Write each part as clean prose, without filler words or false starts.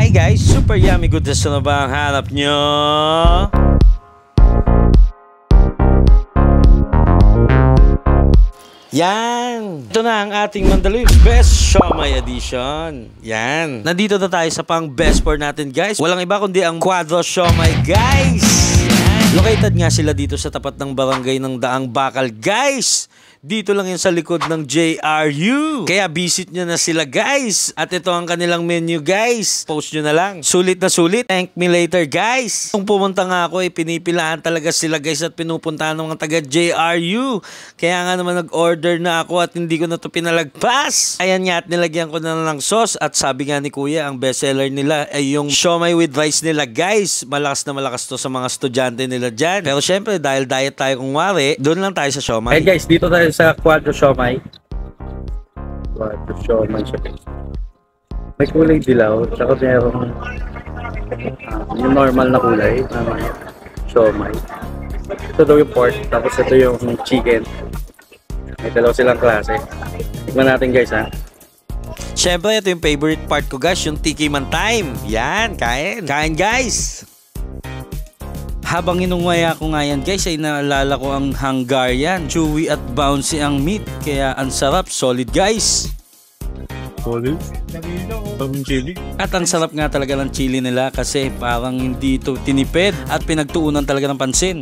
Hi guys, super yummy goodness na ba ang hanap nyo? Yan! Ito na ang ating Mandaluyong's Best Siomai Edition. Yan. Nandito na tayo sa pang best for natin guys. Walang iba kundi ang Quadro Siomai guys. Yan. Located nga sila dito sa tapat ng barangay ng Daang Bakal guys. Dito lang yun sa likod ng JRU. Kaya visit nyo na sila guys. At ito ang kanilang menu guys. Post nyo na lang. Sulit na sulit. Thank me later guys. Kung pumunta nga ako pinipilaan talaga sila guys at pinupuntahan ng mga taga JRU. Kaya nga naman nag-order na ako at hindi ko na to pinalagpas. Ayan nga at nilagyan ko na ng sauce. At sabi nga ni Kuya ang bestseller nila ay yung siomai with rice nila guys. Malakas na malakas to sa mga estudyante nila dyan. Pero syempre dahil diet tayo kung wari, doon lang tayo sa siomai. Hey guys, dito tayo sa Quadro Siomai. Quadro Siomai siya. May kulay dilaw, tsaka merong yung normal na kulay ng siomai. Ito daw yung pork, tapos ito yung chicken. May dalaw silang klase. Tignan natin guys ha. Syempre ito yung favorite part ko guys, yung tikiman time. Yan, kain. Kain guys! Habang inungaya ko nga yan guys ay naalala ko ang Hungarian. Chewy at bouncy ang meat. Kaya ang sarap, solid guys. Solid? Ang chili? At ang sarap nga talaga ng chili nila kasi parang hindi ito tinipid at pinagtuunan talaga ng pansin.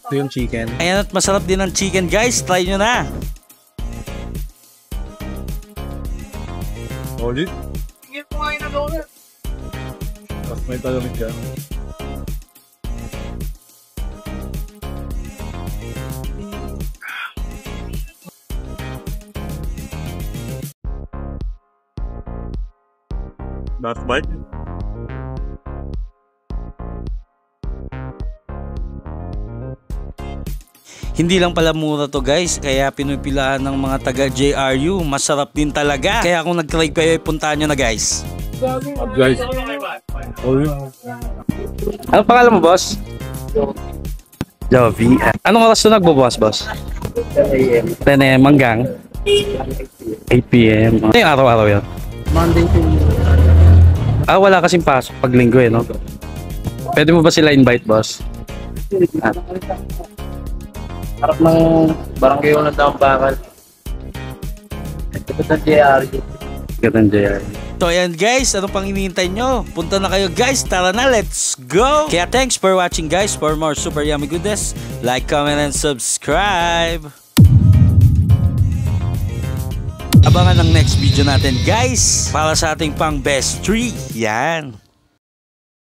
Ito yung chicken. Ayan at masarap din ang chicken guys. Try nyo na. Solid? Sige po ngayon na donut. Tapos may talamig ka. Not bite. Hindi lang pala mura to guys, kaya pinupilahan ng mga taga JRU. Masarap din talaga. Kaya kung nag-try kayo, puntahan nyo na guys. Guys. Ano pangalan mo boss? Lovey. Anong oras na nagbubukas boss? 10 AM hanggang 8 PM. Ano yung araw-araw yan? Monday to Wala kasing pasok pag linggo no? Pwede mo ba sila invite, boss? harap ng barangay ng Daang Bakal. Ito sa JRU. Gandang JR. So ayan guys, ano pang hinihintay nyo? Punta na kayo guys, tara na, let's go! Kaya thanks for watching guys. For more super yummy goodness, like, comment, and subscribe! Abangan ang next video natin guys para sa ating pang best 3. Yan!